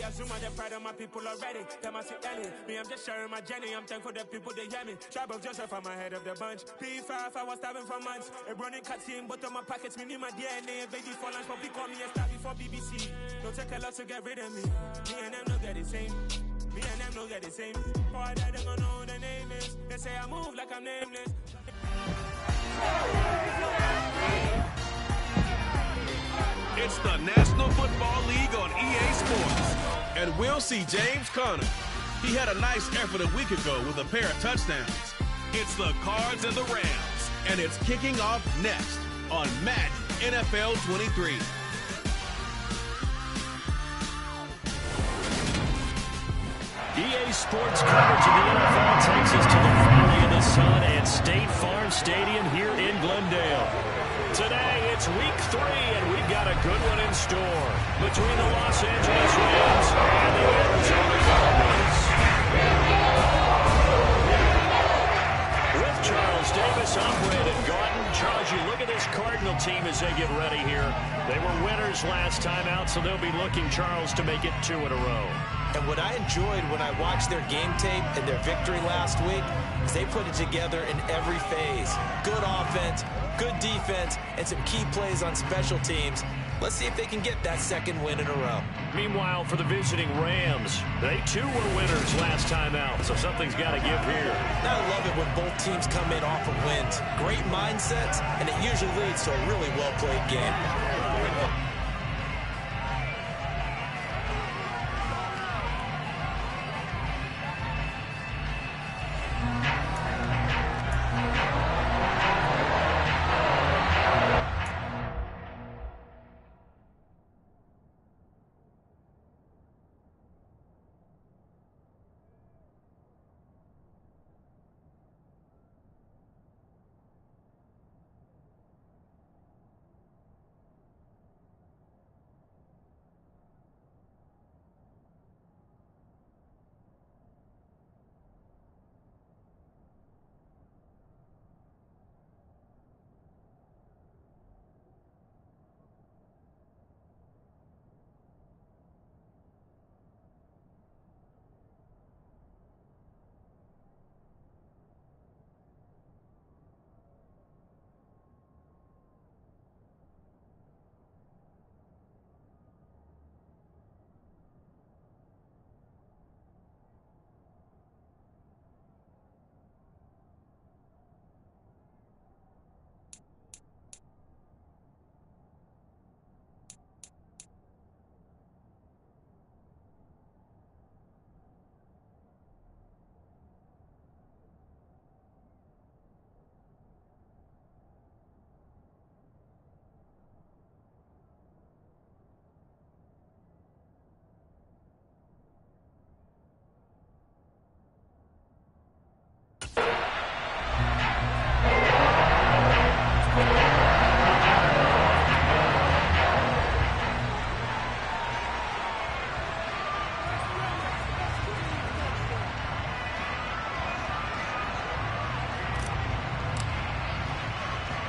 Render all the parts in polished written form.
I assume I'm the pride of my people already. Tell my Ellie, me, I'm just sharing my journey. I'm thankful that people, they hear me. Tribe of Joseph, I'm ahead of the bunch. P5, I was starving for months. A running cutscene, but on my pockets, me need my DNA. Baby for lunch, but call me a star before BBC. Don't take a lot to get rid of me. Me and them don't get the same. Me and them don't get the same. Boy, they don't know who the name is. They say I move like I'm nameless. It's the National Football League on EA Sports. And we'll see James Conner. He had a nice effort a week ago with a pair of touchdowns. It's the Cards and the Rams. And it's kicking off next on Madden NFL 23. EA Sports coverage of the NFL takes us to the Valley of the Sun and State Farm Stadium here in Glendale. Today, it's week 3, and we've got a good one in store between the Los Angeles Rams and the Arizona Cardinals. With Charles Davis, I'm Brandon Gaudin. Charles, you look at this Cardinal team as they get ready here. They were winners last time out, so they'll be looking, Charles, to make it 2 in a row. And what I enjoyed when I watched their game tape and their victory last week is they put it together in every phase. Good offense, good defense, and some key plays on special teams. Let's see if they can get that 2nd win in a row. Meanwhile, for the visiting Rams, they too were winners last time out, so something's got to give here. I love it when both teams come in off of wins. Great mindsets, and it usually leads to a really well-played game.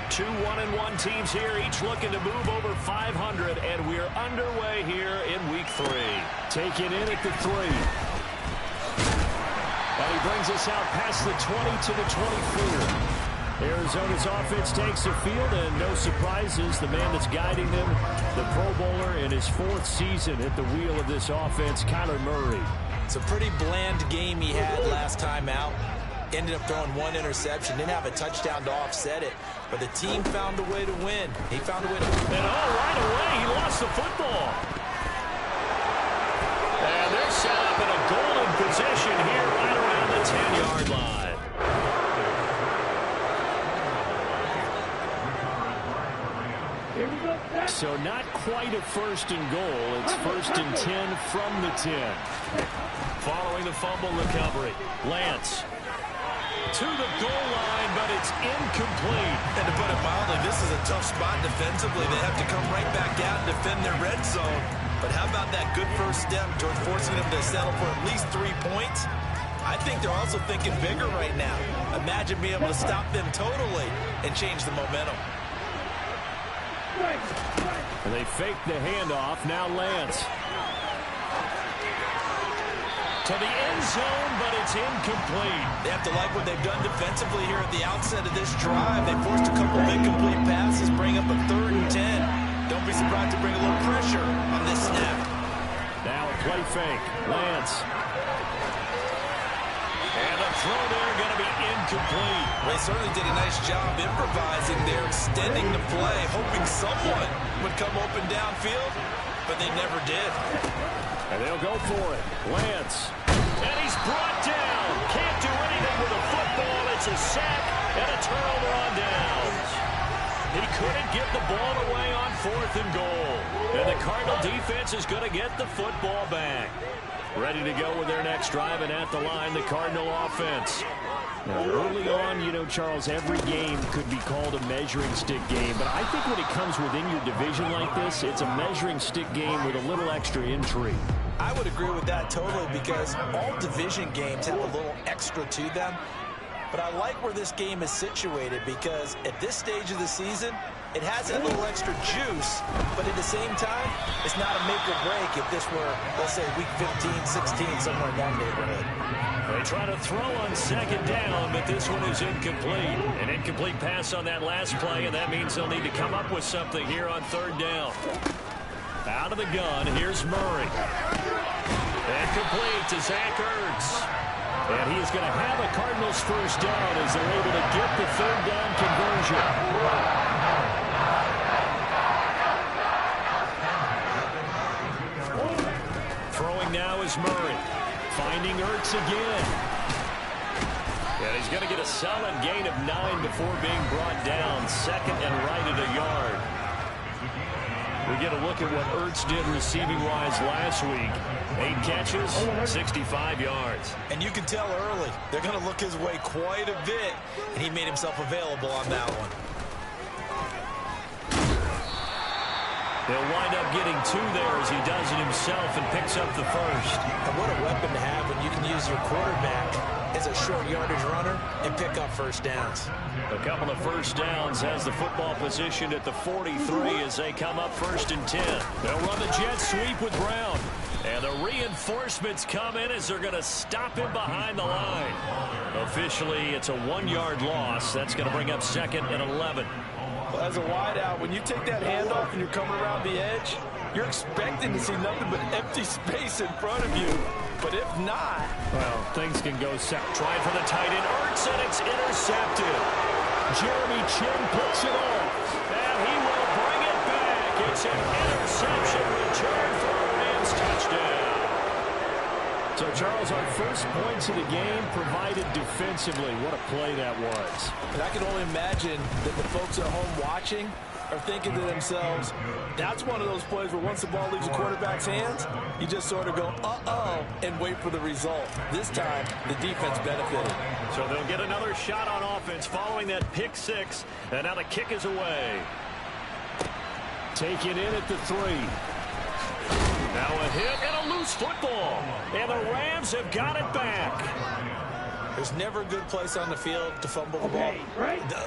Two 1-1 teams here, each looking to move over 500, and we're underway here in week 3. Taken in at the 3. And he brings us out past the 20 to the 24. Arizona's offense takes the field, and no surprises, the man that's guiding them, the Pro Bowler in his 4th season at the wheel of this offense, Kyler Murray. It's a pretty bland game he had last time out. Ended up throwing 1 interception, didn't have a touchdown to offset it, but the team found a way to win. He found a way to win. And right away, he lost the football. And they're set up in a golden position here right around the 10-yard line. So not quite a 1st and goal. It's 1st and 10 from the 10. Following the fumble recovery, Lance to the goal line, but it's incomplete. And to put it mildly, this is a tough spot defensively. They have to come right back out and defend their red zone. But how about that good first step toward forcing them to settle for at least 3 points? I think they're also thinking bigger right now. Imagine being able to stop them totally and change the momentum. And they fake the handoff. Now Lance. to the end zone, but it's incomplete. They have to like what they've done defensively here at the outset of this drive. They forced a couple of incomplete passes, bring up a 3rd and 10. Don't be surprised to bring a little pressure on this snap. Now a play fake. Lance. And the throw there going to be incomplete. They certainly did a nice job improvising there, extending the play, hoping someone would come open downfield, but they never did. And they'll go for it. Lance. And he's brought down. Can't do anything with a football. It's a sack and a turnover on downs. He couldn't get the ball away on 4th and goal. And the Cardinal defense is going to get the football back. Ready to go with their next drive, and at the line, the Cardinal offense. Now, early on, you know, Charles, every game could be called a measuring stick game. But I think when it comes within your division like this, it's a measuring stick game with a little extra intrigue. I would agree with that totally, because all division games have a little extra to them. But I like where this game is situated, because at this stage of the season, it has that little extra juice, but at the same time, it's not a make or break if this were, let's say, week 15, 16, somewhere in that neighborhood. They try to throw on 2nd down, but this one is incomplete. An incomplete pass on that last play, and that means they'll need to come up with something here on 3rd down. Out of the gun, here's Murray. And complete to Zach Ertz. And he is going to have a Cardinals first down as they're able to get the 3rd down conversion. Throwing now is Murray. Finding Ertz again. And he's going to get a solid gain of 9 before being brought down. 2nd and right at a yard. We get a look at what Ertz did receiving-wise last week. 8 catches, 65 yards. And you can tell early, they're going to look his way quite a bit, and he made himself available on that one. He'll wind up getting 2 there as he does it himself and picks up the first. And what a weapon to have when you can use your quarterback as a short yardage runner and pick up first downs. A couple of first downs, has the football position at the 43 as they come up 1st and 10. They'll run the jet sweep with Brown. And the reinforcements come in as they're going to stop him behind the line. Officially, it's a 1-yard loss. That's going to bring up 2nd and 11. Well, as a wideout, when you take that handoff and you're coming around the edge, you're expecting to see nothing but empty space in front of you. But if not, well, things can go south. Trying for the tight end, Ertz, and it's intercepted. Jeremy Chin picks it up, and he will bring it back. It's an interception return for a Rams touchdown. So, Charles, our first points of the game provided defensively. What a play that was. and I can only imagine that the folks at home watching are thinking to themselves, that's one of those plays where once the ball leaves the quarterback's hands, you just sort of go, uh-oh, and wait for the result. This time, the defense benefited. So they'll get another shot on offense following that pick six, and now the kick is away. Taken in at the 3. Now a hit and a loose football, and the Rams have got it back. There's never a good place on the field to fumble the ball.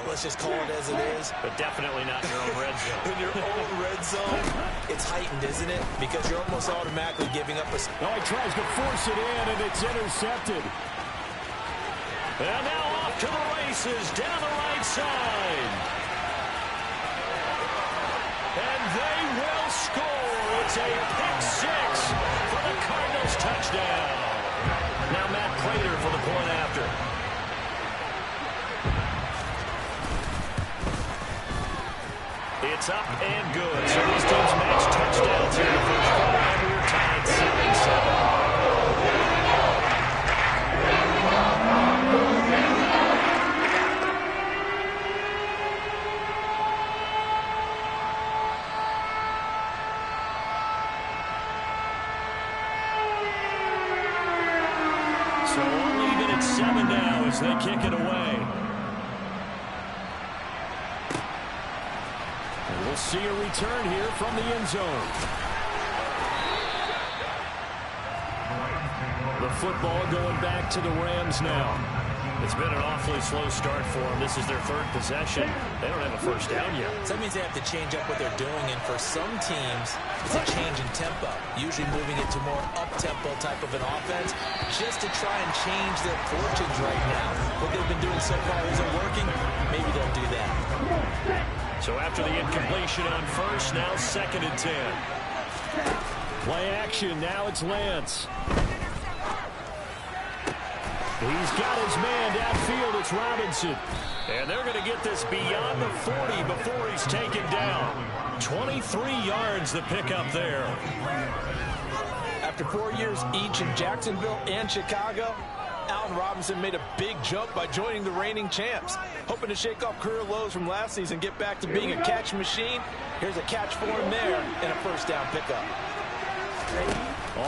Let's just call it as it is. But definitely not in your own red zone. In your own red zone, it's heightened, isn't it? Because you're almost automatically giving up a... No, he tries to force it in, and it's intercepted. And now off to the races, down the right side. And they will score. It's a pick six for the Cardinals touchdown. Now Matt Prater for the point after. It's up and good. So these teams match touchdowns here in the first quarter, and we're tied 7-7. So only even at 7 now as they kick it away. And we'll see a return here from the end zone. The football going back to the Rams now. It's been an awfully slow start for them. This is their third possession. They don't have a first down yet. So that means they have to change up what they're doing, and for some teams, it's a change in tempo, usually moving it to more up-tempo type of an offense, just to try and change their fortunes right now. What they've been doing so far isn't working. Maybe they'll do that. So after the incompletion on first, now 2nd and 10. Play action, now it's Lance. He's got his man downfield, it's Robinson. And they're going to get this beyond the 40 before he's taken down. 23 yards the pickup there. After 4 years each in Jacksonville and Chicago, Allen Robinson made a big jump by joining the reigning champs. Hoping to shake off career lows from last season, get back to being a catch machine. Here's a catch for him there and a first down pickup.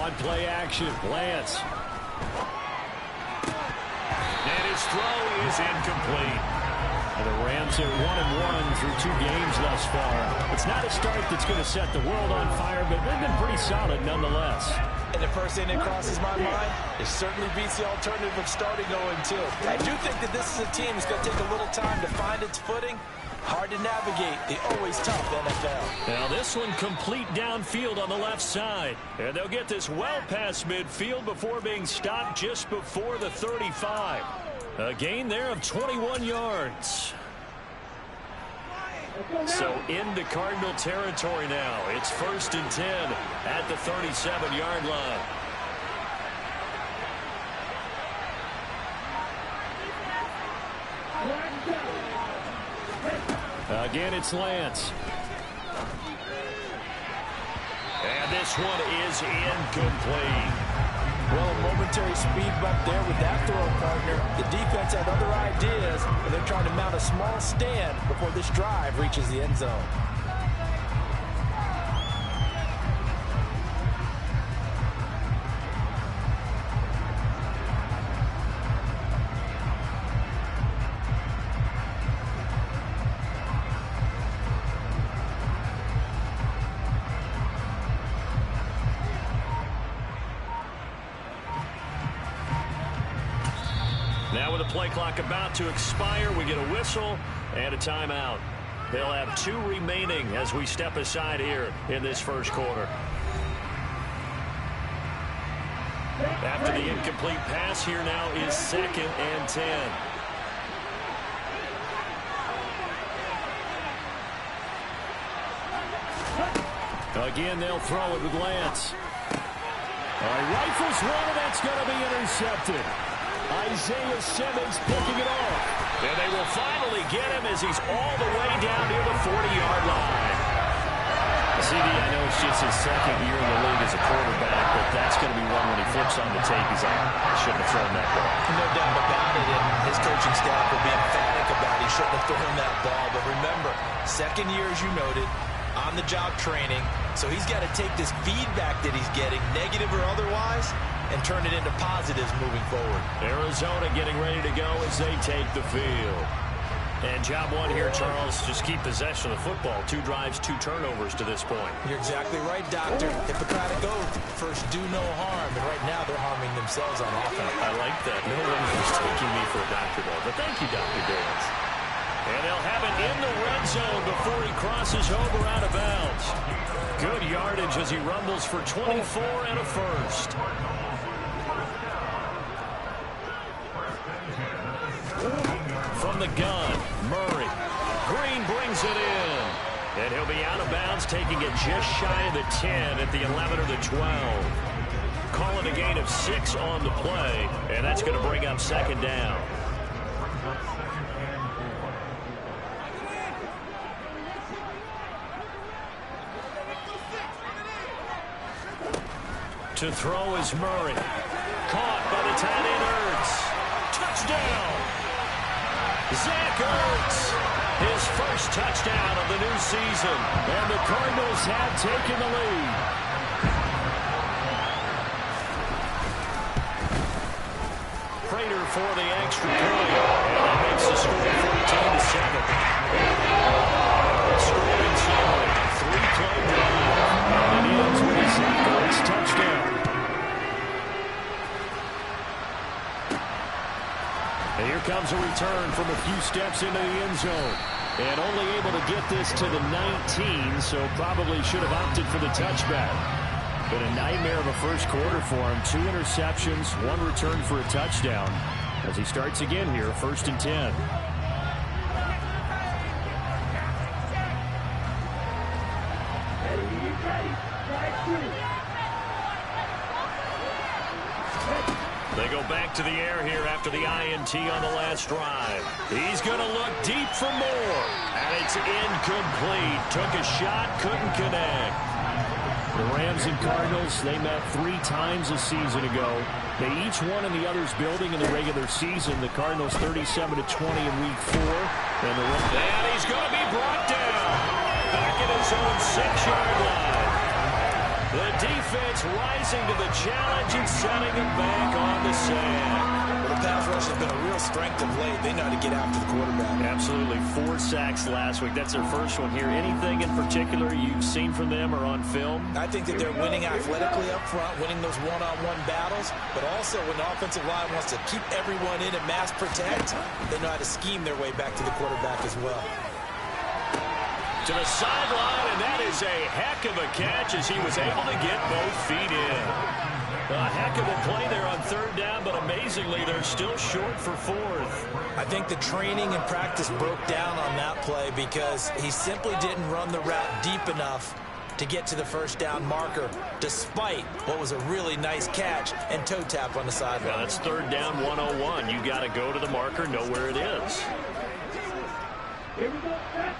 On play action, Lance. And his throw is incomplete. And the Rams are 1-1 through 2 games thus far. It's not a start that's going to set the world on fire, but they've been pretty solid nonetheless. And the first thing that crosses my mind, it certainly beats the alternative of starting 0-2. I do think that this is a team that's going to take a little time to find its footing. Hard to navigate the always tough NFL. Now this one complete downfield on the left side. And they'll get this well past midfield before being stopped just before the 35. A gain there of 21 yards. So into Cardinal territory now. It's 1st and 10 at the 37-yard line. Again, it's Lance. And this one is incomplete. Well, a momentary speed bump there with that throw, partner. The defense had other ideas, and they're trying to mount a small stand before this drive reaches the end zone. Now with the play clock about to expire, we get a whistle and a timeout. They'll have 2 remaining as we step aside here in this first quarter. After the incomplete pass, here now is 2nd and 10. Again, they'll throw it with Lance. Rifles one, and that's going to be intercepted. Isaiah Simmons picking it off. And they will finally get him as he's all the way down near the 40-yard line. CD, I know it's just his 2nd year in the league as a quarterback, but that's going to be one when he flips on the tape. He's like, I shouldn't have thrown that ball. No doubt about it, and his coaching staff will be emphatic about he shouldn't have thrown that ball. But remember, 2nd year, as you noted, on-the-job training, so he's got to take this feedback that he's getting, negative or otherwise, and turn it into positives moving forward. Arizona getting ready to go as they take the field. And job one here, Charles, just keep possession of the football. 2 drives, 2 turnovers to this point. You're exactly right, Doctor. Hippocratic oath, first do no harm, and right now they're harming themselves on offense. I like that. No one was taking me for a doctor, though. But thank you, Dr. Dance. And they'll have it in the red zone before he crosses over out of bounds. Good yardage as he rumbles for 24 and a first. From the gun, Murray. Green brings it in. And he'll be out of bounds, taking it just shy of the 10 at the 11 or the 12. Calling a gain of 6 on the play, and that's going to bring up 2nd down. To throw is Murray. Caught by the tight end Ertz. Touchdown! Zach Ertz, his first touchdown of the new season. And the Cardinals have taken the lead. Prater for the extra point. And that makes the score 14-7. Scoring summary, 3-play drive. And it ends with a Zach Ertz touchdown. Here comes a return from a few steps into the end zone. And only able to get this to the 19, so probably should have opted for the touchback. But a nightmare of a first quarter for him. 2 interceptions, 1 return for a touchdown. As he starts again here, 1st and 10. They go back to the air here after the INT on the last drive. He's going to look deep for more. And it's incomplete. Took a shot, couldn't connect. The Rams and Cardinals, they met 3 times a season ago. They each won in the other's building in the regular season. The Cardinals 37-20 in Week 4. And he's going to be brought down. Back at his own 6-yard line. The defense rising to the challenge and setting it back on the sand. Well, the pass rush has been a real strength of late. They know how to get after the quarterback. Absolutely. 4 sacks last week. That's their first one here. Anything in particular you've seen from them or on film? I think that they're winning athletically up front, winning those one-on-one battles, but also when the offensive line wants to keep everyone in and mass protect, they know how to scheme their way back to the quarterback as well. To the sideline, and that is a heck of a catch as he was able to get both feet in. A heck of a play there on 3rd down, but amazingly, they're still short for 4th. I think the training and practice broke down on that play because he simply didn't run the route deep enough to get to the 1st down marker, despite what was a really nice catch and toe tap on the sideline. Now, that's 3rd down 101. You got to go to the marker, know where it is. Here we go, set.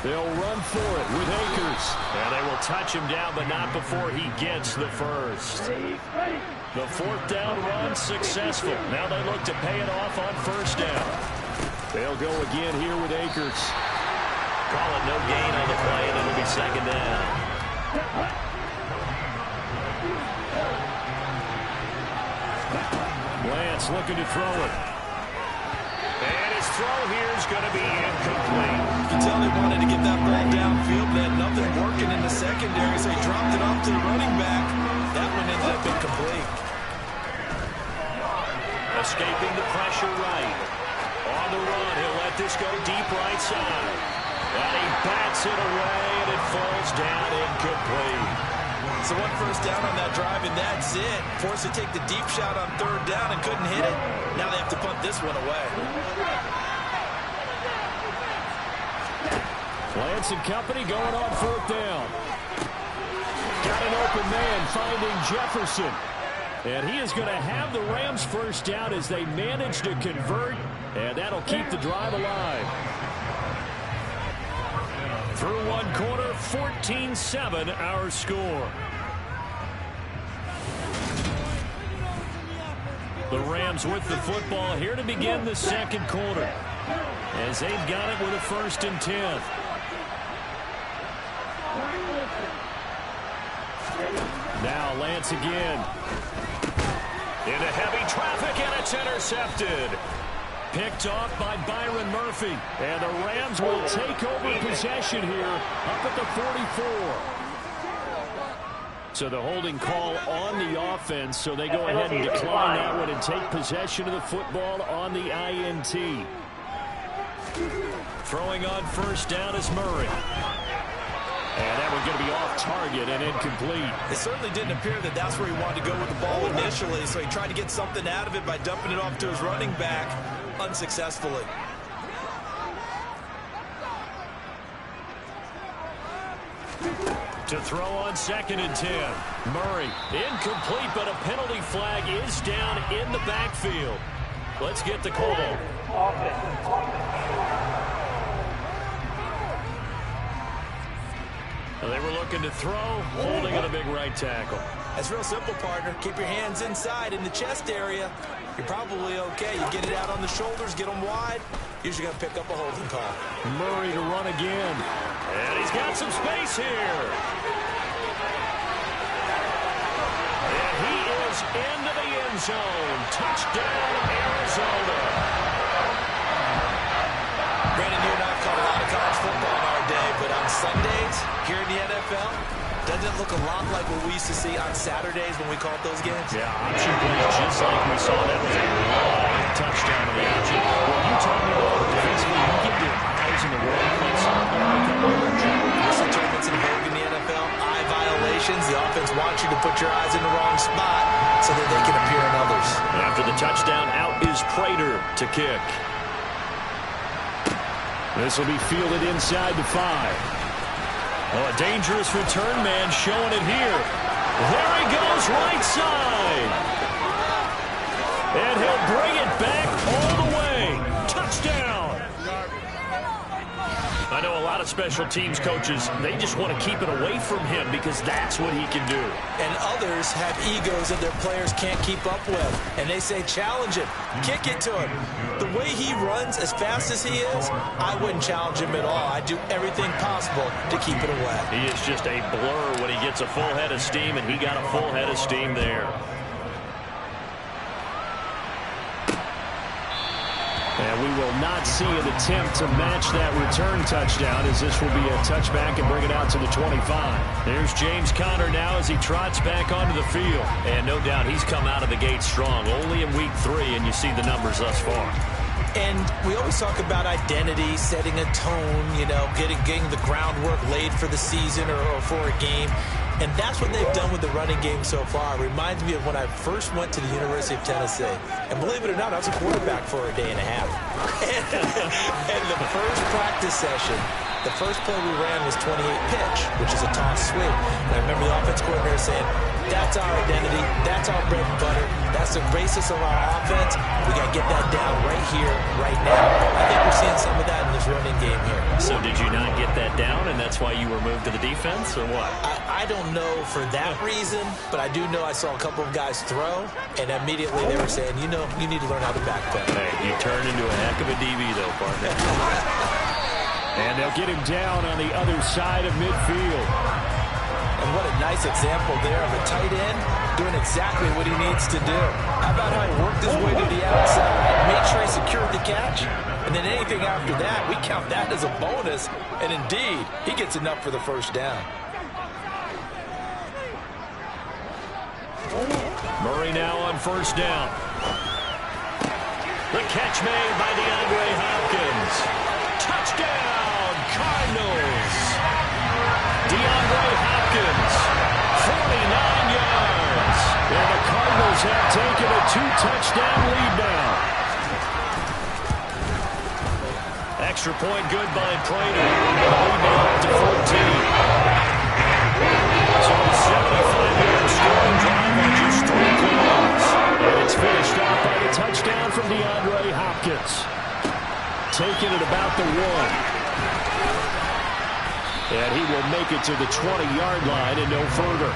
They'll run for it with Akers. And they will touch him down, but not before he gets the first. The 4th down run successful. Now they look to pay it off on 1st down. They'll go again here with Akers. Call it no gain on the play, and it'll be 2nd down. Lance looking to throw it. And his throw here is going to be incomplete. You can tell they wanted to get that ball downfield, but had nothing working in the secondary, so he dropped it off to the running back. That one ended up incomplete. Escaping the pressure right. On the run, he'll let this go deep right side. And he bats it away, and it falls down incomplete. So 1 first down on that drive, and that's it. Forced to take the deep shot on 3rd down and couldn't hit it. Now they have to punt this one away. Lance and company going on 4th down. Got an open man finding Jefferson. And he is going to have the Rams 1st down as they manage to convert. And that'll keep the drive alive. Through 1 quarter, 14-7 our score. The Rams with the football here to begin the 2nd quarter. As they've got it with a 1st and 10. Now Lance again. Into heavy traffic, and it's intercepted. Picked off by Byron Murphy. And the Rams will take over possession here up at the 44. So the holding call on the offense, so they go ahead and decline that one and take possession of the football on the INT. Throwing on 1st down is Murray. And that one's going to be off target and incomplete. It certainly didn't appear that that's where he wanted to go with the ball initially, so he tried to get something out of it by dumping it off to his running back unsuccessfully. To throw on 2nd and 10. Murray, incomplete, but a penalty flag is down in the backfield. Let's get the call. They were looking to throw, holding at a big right tackle. That's real simple, partner. Keep your hands inside in the chest area. You're probably okay. You get it out on the shoulders, get them wide. Usually going to pick up a holding call. Murray to run again. And he's got some space here. And he is into the end zone. Touchdown, Arizona. Brandon, you and I have caught a lot of college football in our day, but on Sundays here in the NFL, Doesn't it look a lot like what we used to see on Saturdays when we called those games? Yeah, option plays just like we saw. That was a long touchdown on the option. Well, you told me, though, defensively, you get your eyes in the wrong place. Whistle tournaments involved in the NFL, eye violations. The offense wants you to put your eyes in the wrong spot so that they can appear in others. After the touchdown, out is Prater to kick. This will be fielded inside the 5. Oh, a dangerous return man showing it here. There he goes, right side. And he'll bring it back all the way. Touchdown. I know a lot of special teams coaches, they just want to keep it away from him because that's what he can do. And others have egos that their players can't keep up with. And they say, challenge him, kick it to him. The way he runs as fast as he is, I wouldn't challenge him at all. I'd do everything possible to keep it away. He is just a blur when he gets a full head of steam, and he got a full head of steam there. And we will not see an attempt to match that return touchdown, as this will be a touchback and bring it out to the 25. There's James Conner now as he trots back onto the field. And no doubt he's come out of the gate strong, only in week 3, and you see the numbers thus far. And we always talk about identity, setting a tone, getting the groundwork laid for the season or for a game. And that's what they've done with the running game so far. It reminds me of when I first went to the University of Tennessee. And believe it or not, I was a quarterback for a day and a half. And the first practice session, the first play we ran was 28 pitch, which is a toss sweep. And I remember the offense coordinator saying, that's our identity, that's our bread and butter, that's the basis of our offense. We got to get that down right here, right now. I think we're seeing some of that in this running game here. So did you not get that down, and that's why you were moved to the defense, or what? I don't know for that reason, but I do know I saw a couple of guys throw, and immediately they were saying, you need to learn how to backpedal. Hey, you turned into a heck of a DB, though, partner. And they'll get him down on the other side of midfield. And what a nice example there of a tight end doing exactly what he needs to do. How about how he worked his way to the outside, made sure he secured the catch, and then anything after that, we count that as a bonus, and indeed, he gets enough for the first down. Murray now on first down. The catch made by DeAndre Hopkins. Touchdown, Cardinals. DeAndre Hopkins, 49 yards. And the Cardinals have taken a 2-touchdown lead now. Extra point good by Prater. Lead now up to 14. So a 75-yard scoring drive on just 3 plays. And it's finished off by the touchdown from DeAndre Hopkins. Taking it about the 1. And he will make it to the 20-yard line and no further.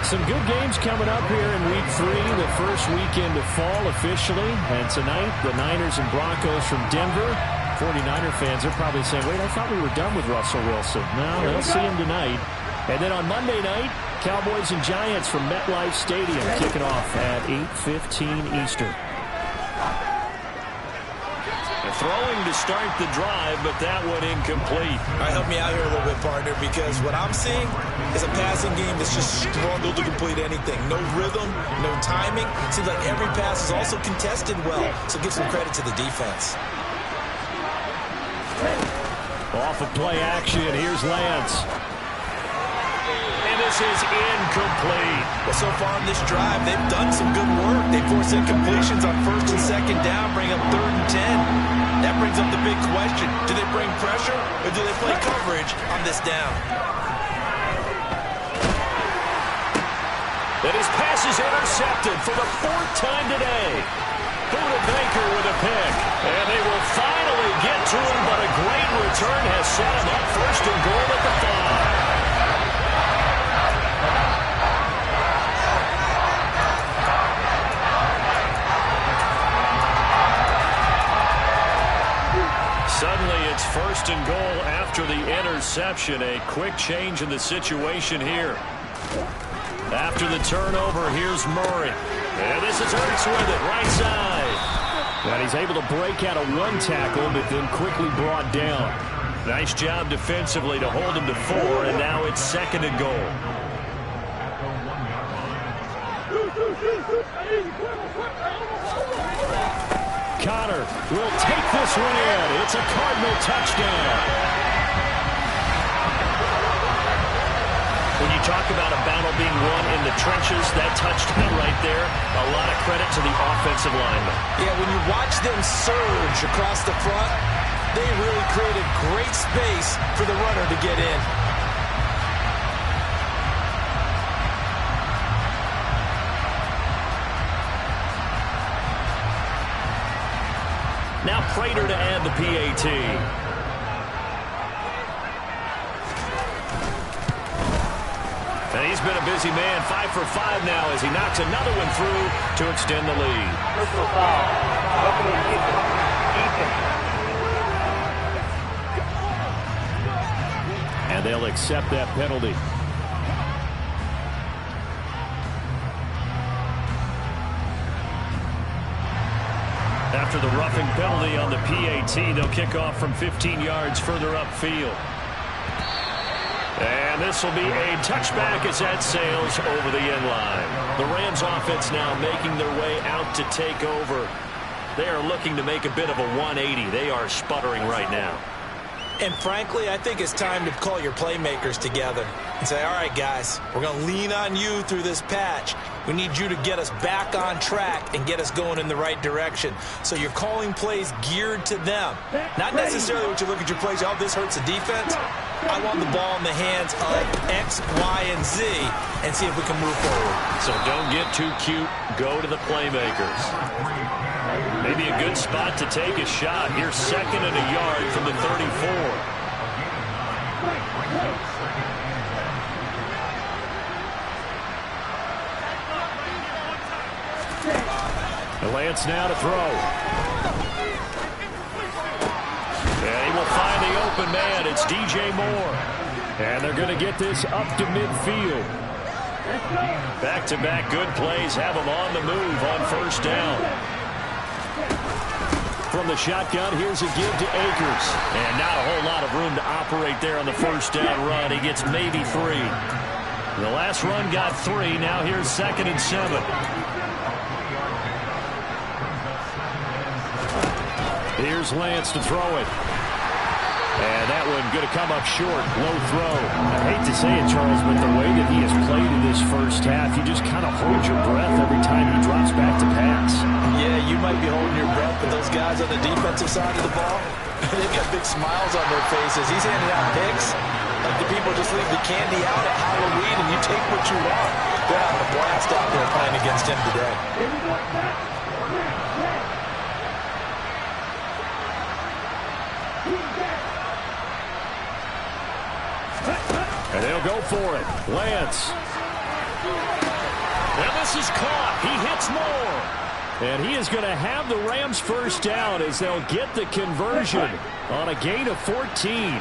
Some good games coming up here in Week 3, the first weekend of fall officially. And tonight, the Niners and Broncos from Denver. 49er fans are probably saying, wait, I thought we were done with Russell Wilson. No, they'll see him tonight. And then on Monday night, Cowboys and Giants from MetLife Stadium kicking off at 8:15 Eastern. Throwing to start the drive, but that one incomplete. All right, help me out here a little bit, partner, because what I'm seeing is a passing game that's just struggled to complete anything. No rhythm, no timing. Seems like every pass is also contested well, so give some credit to the defense. Off of play action, here's Lance. And this is incomplete. Well, so far in this drive, they've done some good work. They force incompletions on first and second down, bring up 3rd and 10. That brings up the big question. Do they bring pressure or do they play coverage on this down? And his pass is intercepted for the 4th time today. Buda Baker with a pick. And they will finally get to him, but a great return has set him up 1st and goal at the 5. Suddenly it's 1st and goal after the interception. A quick change in the situation here. After the turnover, here's Murray. And this is Ertz with it, right side. And he's able to break out of 1 tackle, but then quickly brought down. Nice job defensively to hold him to 4, and now it's 2nd and goal. Connor will take this one in. It's a Cardinal touchdown. When you talk about a battle being won in the trenches, that touchdown right there, a lot of credit to the offensive linemen. Yeah, when you watch them surge across the front, they really created great space for the runner to get in. Now Prater to add the PAT. And he's been a busy man, 5 for 5 now as he knocks another one through to extend the lead. Personal foul. And they'll accept that penalty. After the roughing penalty on the PAT, they'll kick off from 15 yards further upfield. And this will be a touchback as that sails over the end line. The Rams offense now making their way out to take over. They are looking to make a bit of a 180. They are sputtering right now. And frankly, I think it's time to call your playmakers together and say, all right, guys, we're going to lean on you through this patch. We need you to get us back on track and get us going in the right direction. So you're calling plays geared to them. Not necessarily what you look at your plays, oh, this hurts the defense. I want the ball in the hands of X, Y, and Z and see if we can move forward. So don't get too cute. Go to the playmakers. Maybe a good spot to take a shot. Here's 2nd and a yard from the 34. Lance now to throw. And he will find the open man. It's DJ Moore. And they're going to get this up to midfield. Back-to-back good plays have them on the move on 1st down. From the shotgun, here's a give to Akers. And not a whole lot of room to operate there on the 1st down run. He gets maybe 3. The last run got 3. Now here's 2nd and 7. Here's Lance to throw it. And that one going to come up short. Low throw. I hate to say it, Charles, but the way that he has played in this first half, you just kind of hold your breath every time he drops back to pass. Yeah, you might be holding your breath, but those guys on the defensive side of the ball, they've got big smiles on their faces. He's handing out picks like the people just leave the candy out at Halloween and you take what you want. They're having a blast out there playing against him today. And they'll go for it. Lance. Now this is caught. He hits Moore. And he is going to have the Rams 1st down as they'll get the conversion on a gain of 14.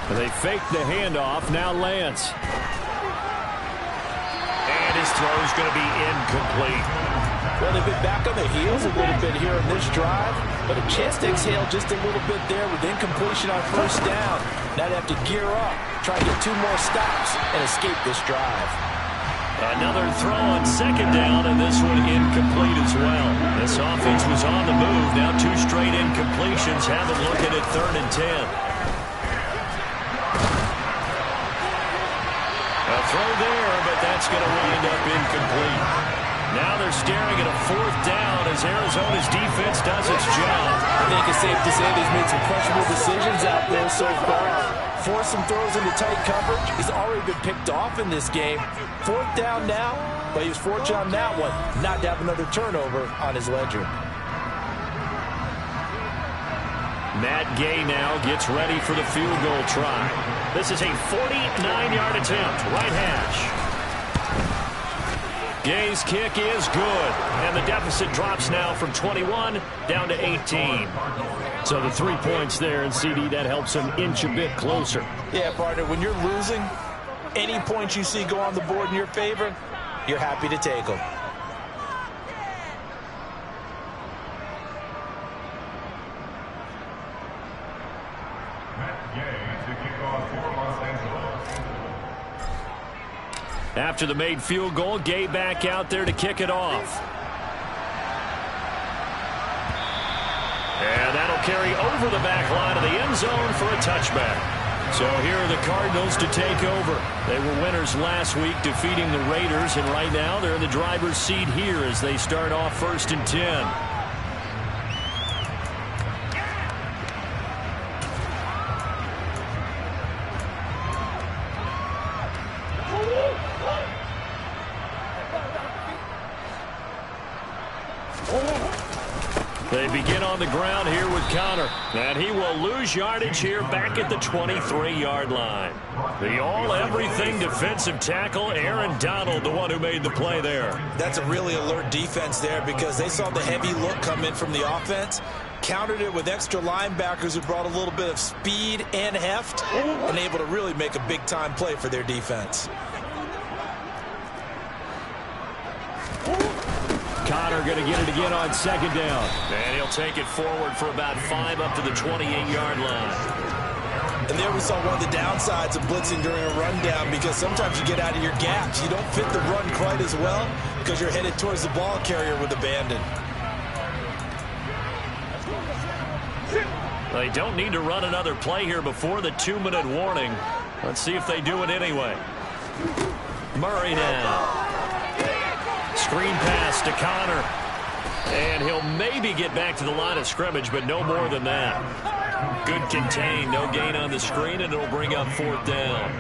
And they fake the handoff. Now Lance. And his throw is going to be incomplete. Well, they've been back on their heels a little bit here on this drive, but a chance to exhale just a little bit there with incompletion on 1st down. Now they have to gear up, try to get 2 more stops, and escape this drive. Another throw on 2nd down, and this one incomplete as well. This offense was on the move. Now 2 straight incompletions have them looking at 3rd and 10. A throw there, but that's going to wind up incomplete. Now they're staring at a 4th down as Arizona's defense does its job. I think it's safe to say they've made some questionable decisions out there so far. Forced some throws into tight coverage. He's already been picked off in this game. 4th down now, but he was fortunate on that one not to have another turnover on his ledger. Matt Gay now gets ready for the field goal try. This is a 49-yard attempt, right hash. Gay's kick is good, and the deficit drops now from 21 down to 18. So the 3 points there, and CD, that helps them inch a bit closer. Yeah, partner, when you're losing, any points you see go on the board in your favor, you're happy to take them. After the made field goal, Gay back out there to kick it off. And that'll carry over the back line of the end zone for a touchback. So here are the Cardinals to take over. They were winners last week, defeating the Raiders, and right now they're in the driver's seat here as they start off 1st and 10. They begin on the ground here with Connor. And he will lose yardage here back at the 23-yard line. The all-everything defensive tackle, Aaron Donald, the one who made the play there. That's a really alert defense there because they saw the heavy look come in from the offense, countered it with extra linebackers who brought a little bit of speed and heft, and able to really make a big-time play for their defense. Connor going to get it again on 2nd down. And he'll take it forward for about 5 up to the 28-yard line. And there we saw one of the downsides of blitzing during a rundown because sometimes you get out of your gaps. You don't fit the run quite as well because you're headed towards the ball carrier with abandon. They don't need to run another play here before the 2-minute warning. Let's see if they do it anyway. Murray now. Screen pass to Connor. And he'll maybe get back to the line of scrimmage, but no more than that. Good contain, no gain on the screen, and it'll bring up 4th down.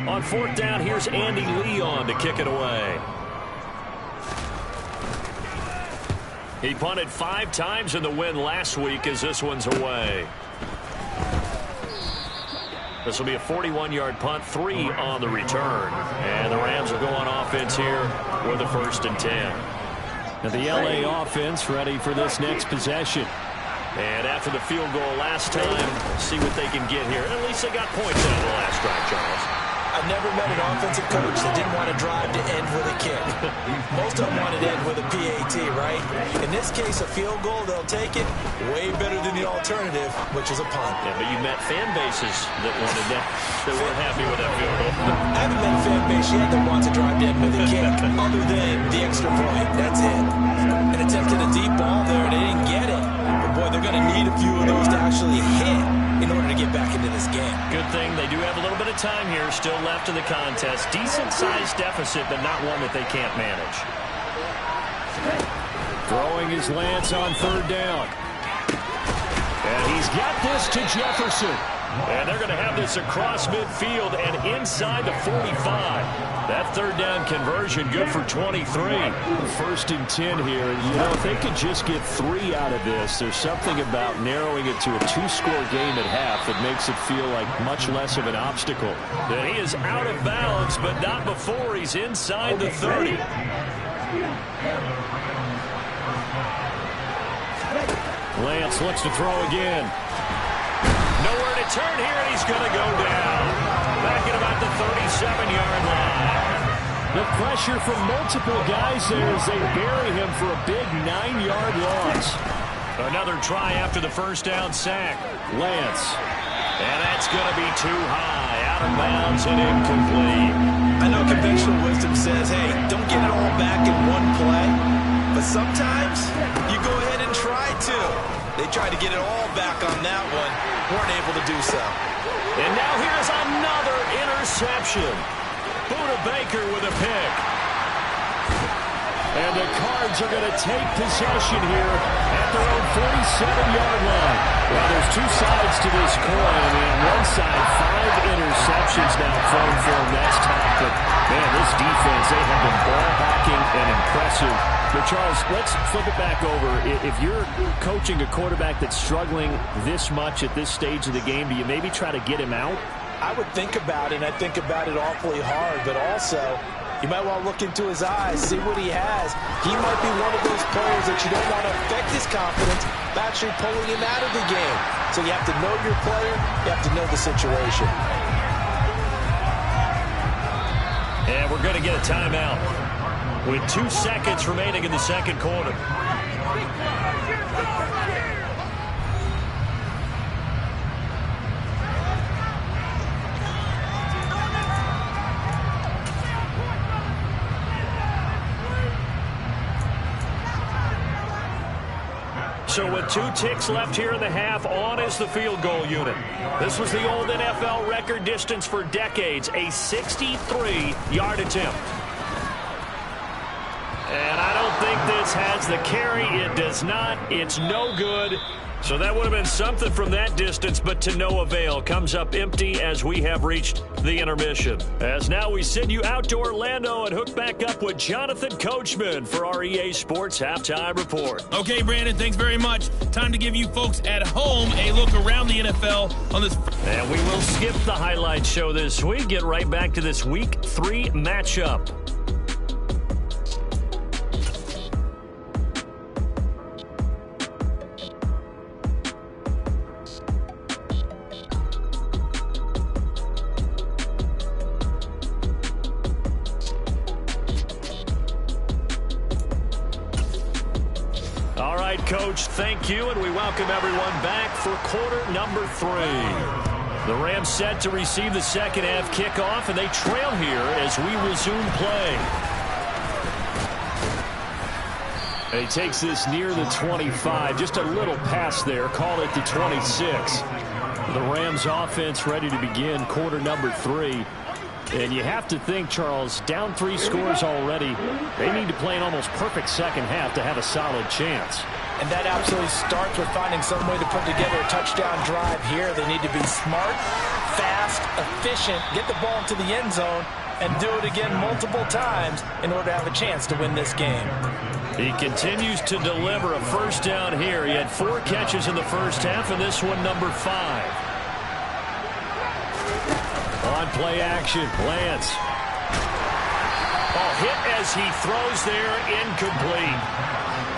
On 4th down, here's Andy Leon to kick it away. He punted 5 times in the win last week as this one's away. This will be a 41-yard punt, 3 on the return. And the Rams will go on offense here with a 1st and 10. Now the LA offense ready for this next possession. And after the field goal last time, see what they can get here. At least they got points out of the last drive, Charles. I've never met an offensive coach that didn't want to drive to end with a kick. Most of them wanted to end with a PAT, right? In this case, a field goal, they'll take it. Way better than the alternative, which is a punt. Yeah, but you met fan bases that wanted that, that weren't happy with that field goal. I haven't met a fan base yet that wants to drive to end with a kick, other than the extra point. That's it. And attempted a deep ball there, and they didn't get it. But boy, they're going to need a few of those to actually hit in order to get back into this game. Good thing they do have a little bit of time here still left in the contest. Decent-sized deficit, but not one that they can't manage. Throwing his Lance on 3rd down. And he's got this to Jefferson. And they're going to have this across midfield and inside the 45. That 3rd down conversion good for 23. 1st and 10 here. You know, if they could just get 3 out of this, there's something about narrowing it to a 2-score game at half that makes it feel like much less of an obstacle. And he is out of bounds, but not before he's inside the 30. Lance looks to throw again. Nowhere to turn here, and he's going to go down. Back at about the 37-yard line. The pressure from multiple guys there as they bury him for a big 9-yard loss. Another try after the 1st down sack. Lance. And that's going to be too high. Out of bounds and incomplete. I know conventional wisdom says, hey, don't get it all back in one play. But sometimes you go ahead and try to. They tried to get it all back on that one. Weren't able to do so. And now here's another interception. Buda Baker with a pick. And the Cards are going to take possession here at their own 47-yard line. Well, there's 2 sides to this coin. I mean, on one side, 5 interceptions now thrown for them. That's tough. But, man, this defense, they have been ball hawking and impressive. But, Charles, let's flip it back over. If you're coaching a quarterback that's struggling this much at this stage of the game, do you maybe try to get him out? I would think about it, and I think about it awfully hard. But also, You might want to look into his eyes, see what he has. He might be one of those players that you don't want to affect his confidence by actually pulling him out of the game. So you have to know your player, you have to know the situation. And we're going to get a timeout with 2 seconds remaining in the second quarter. So with 2 ticks left here in the half, on is the field goal unit. This was the old NFL record distance for decades, a 63-yard attempt. And I don't think this has the carry. It does not. It's no good. So that would have been something from that distance, but to no avail. Comes up empty as we have reached the intermission. As now we send you out to Orlando and hook back up with Jonathan Coachman for our EA Sports Halftime Report. Okay, Brandon, thanks very much. Time to give you folks at home a look around the NFL on this. And we will skip the highlight show this week. Get right back to this Week 3 matchup. Coach, thank you, and we welcome everyone back for quarter number 3. The Rams set to receive the second half kickoff, and they trail here as we resume play. And he takes this near the 25, just a little pass there, call it the 26. The Rams offense ready to begin quarter number 3. And you have to think, Charles, down 3 scores already. They need to play an almost perfect second half to have a solid chance. And that absolutely starts with finding some way to put together a touchdown drive here. They need to be smart, fast, efficient, get the ball into the end zone, and do it again multiple times in order to have a chance to win this game. He continues to deliver a first down here. He had 4 catches in the first half, and this one number 5. On play action, Lance. Oh, hit as he throws there, incomplete.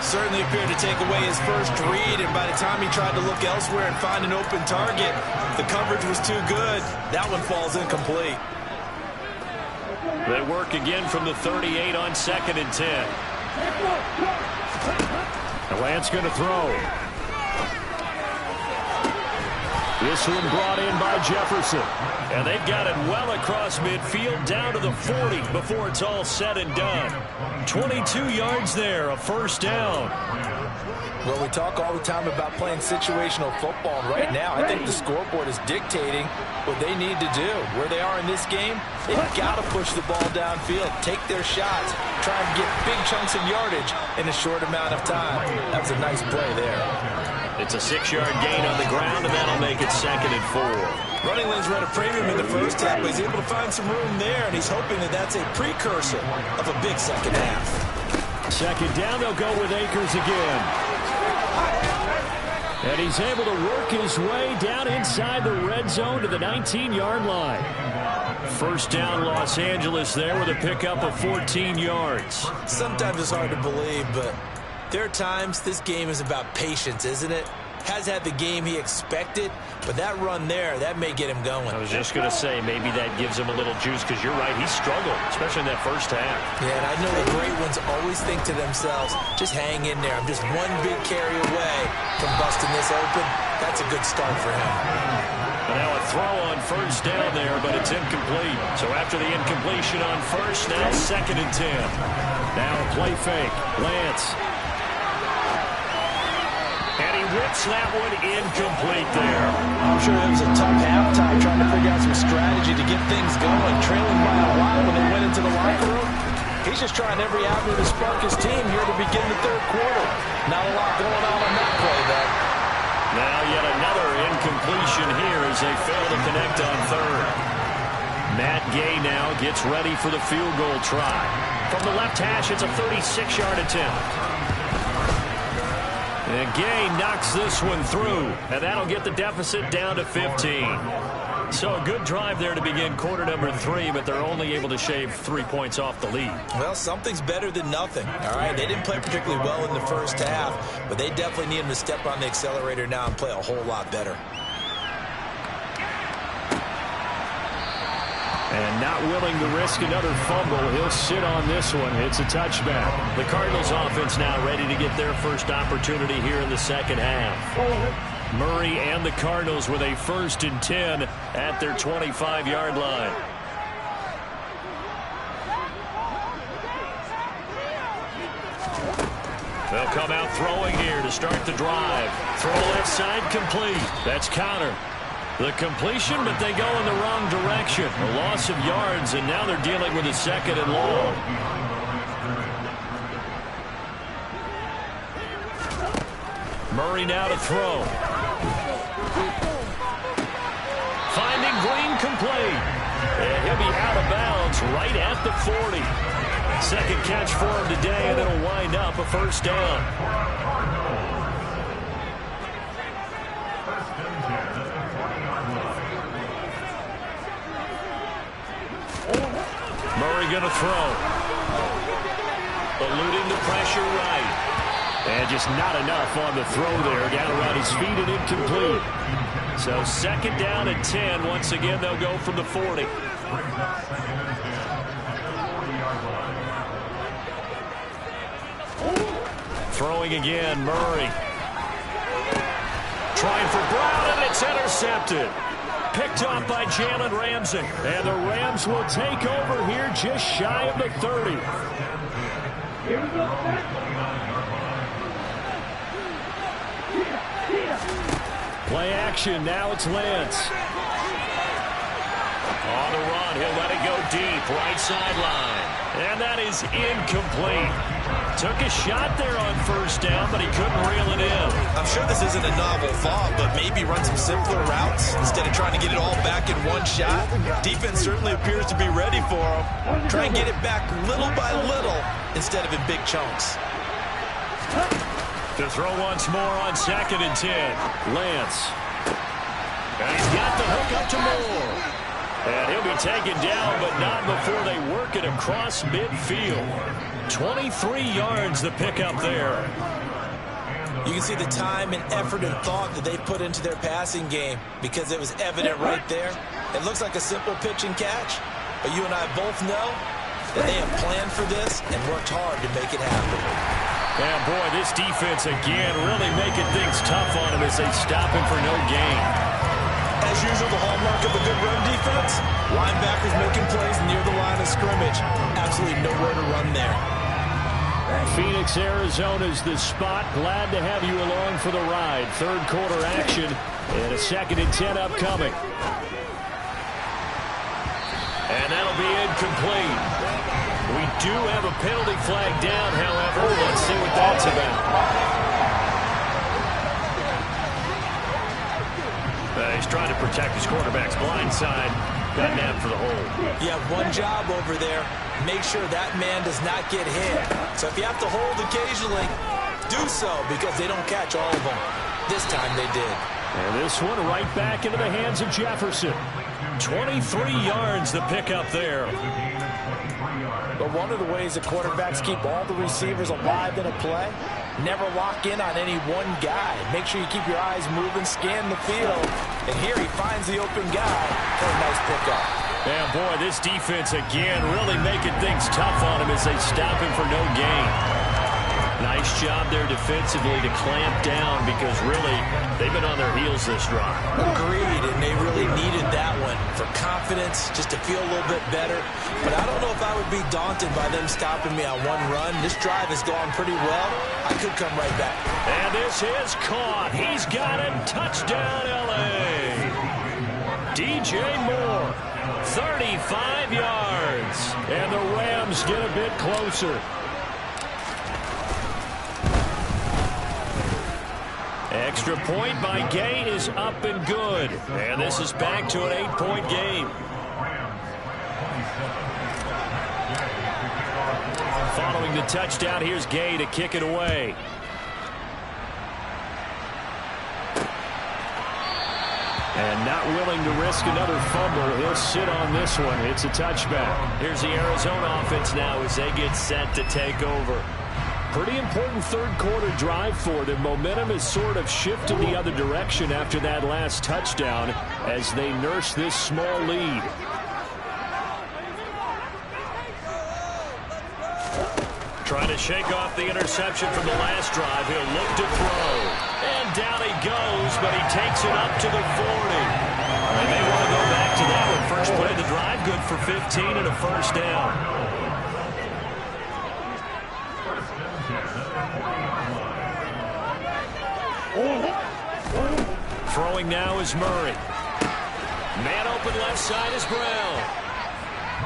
Certainly appeared to take away his first read, and by the time he tried to look elsewhere and find an open target, the coverage was too good. That one falls incomplete. They work again from the 38 on 2nd and 10. Lance going to throw. This one brought in by Jefferson. And they've got it well across midfield down to the 40 before it's all said and done. 22 yards there, a first down. Well, we talk all the time about playing situational football, and right now I think the scoreboard is dictating what they need to do. Where they are in this game, they've got to push the ball downfield, take their shots, try and get big chunks of yardage in a short amount of time. That was a nice play there. It's a 6-yard gain on the ground, and that'll make it 2nd and 4. Running lanes were at a premium in the first half, but he's able to find some room there, and he's hoping that that's a precursor of a big second half. 2nd down, they'll go with Akers again. And he's able to work his way down inside the red zone to the 19-yard line. First down, Los Angeles there with a pickup of 14 yards. Sometimes it's hard to believe, but there are times this game is about patience, isn't it? Has had the game he expected, but that run there, that may get him going. I was just going to say, maybe that gives him a little juice, because you're right, he struggled, especially in that first half. Yeah, and I know the great ones always think to themselves, just hang in there. I'm just one big carry away from busting this open. That's a good start for him. And now a throw on first down there, but it's incomplete. So after the incompletion on first, now 2nd and 10. Now a play fake. Lance. And he whips that one incomplete there. I'm sure it was a tough halftime trying to figure out some strategy to get things going. Trailing by a while when they went into the locker room. He's just trying every avenue to spark his team here to begin the 3rd quarter. Not a lot going on that play, though. Now yet another incompletion here as they fail to connect on 3rd. Matt Gay now gets ready for the field goal try. From the left hash, it's a 36-yard attempt. And Gay knocks this one through, and that'll get the deficit down to 15. So a good drive there to begin quarter number 3, but they're only able to shave 3 points off the lead. Well, something's better than nothing, all right? They didn't play particularly well in the first half, but they definitely need them to step on the accelerator now and play a whole lot better. And not willing to risk another fumble, he'll sit on this one. It's a touchback. The Cardinals offense now ready to get their first opportunity here in the second half. Murray and the Cardinals with a 1st and 10 at their 25-yard line. They'll come out throwing here to start the drive. Throw left side complete. That's Conner. The completion, but they go in the wrong direction. A loss of yards, and now they're dealing with a 2nd and long. Murray now to throw. Finding Green complete. And he'll be out of bounds right at the 40. 2nd catch for him today, and it'll wind up a 1st down. Murray going to throw. Eluding the pressure right. And just not enough on the throw there. Down around his feet and incomplete. So 2nd down and 10. Once again, they'll go from the 40. Throwing again, Murray. Trying for Brown, and it's intercepted. Picked off by Jalen Ramsey. And the Rams will take over here just shy of the 30. Here we go. Play action. Now it's Lance. On the run. He'll let it go deep. Right sideline. And that is incomplete. Took a shot there on 1st down, but he couldn't reel it in. I'm sure this isn't a novel thought, but maybe run some simpler routes instead of trying to get it all back in one shot. Defense certainly appears to be ready for him. Try and get it back little by little instead of in big chunks. To throw once more on 2nd and 10. Lance. And he's got the hook up to Moore. And he'll be taken down, but not before they work it across midfield. 23 yards the pickup there. You can see the time and effort and thought that they put into their passing game because it was evident right there. It looks like a simple pitch and catch, but you and I both know that they have planned for this and worked hard to make it happen. And boy, this defense again really making things tough on him as they stop him for no gain. As usual, the hallmark of a good run defense, linebackers making plays near the line of scrimmage. Absolutely nowhere to run there. Phoenix, Arizona's the spot. Glad to have you along for the ride. 3rd quarter action and a 2nd and 10 upcoming. And that'll be incomplete. We do have a penalty flag down, however. Let's see what that's about. He's trying to protect his quarterback's blind side. Got nabbed for the hold. You have one job over there. Make sure that man does not get hit. So if you have to hold occasionally, do so because they don't catch all of them. This time they did. And this one right back into the hands of Jefferson. 23 yards the pickup there. But one of the ways the quarterbacks keep all the receivers alive in a play, never lock in on any one guy. Make sure you keep your eyes moving, scan the field. And here he finds the open guy for a nice pickup. And boy, this defense again really making things tough on him as they stop him for no gain. Nice job there defensively to clamp down because really they've been on their heels this drive. Agreed, and they really needed that one for confidence, just to feel a little bit better. But I don't know if I would be daunted by them stopping me on one run. This drive has gone pretty well. I could come right back. And this is caught. He's got it. Touchdown, L.A. DJ Moore, 35 yards. And the Rams get a bit closer. Extra point by Gay is up and good. And this is back to an 8-point game. Following the touchdown, here's Gay to kick it away. And not willing to risk another fumble. He'll sit on this one. It's a touchback. Here's the Arizona offense now as they get set to take over. Pretty important third quarter drive for them. Momentum has sort of shifted the other direction after that last touchdown as they nurse this small lead. Trying to shake off the interception from the last drive. He'll look to throw. And down he goes, but he takes it up to the 40. And they want to go back to that one. First play of the drive, good for 15 and a first down. Throwing now is Murray. Man open left side is Brown.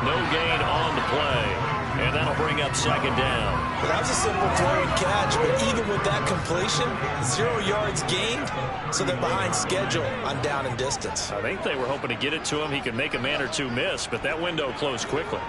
No gain on the play. And that'll bring up second down. Well, that was a simple throw and catch, but even with that completion, 0 yards gained, so they're behind schedule on down and distance. I think they were hoping to get it to him. He could make a man or two miss, but that window closed quickly.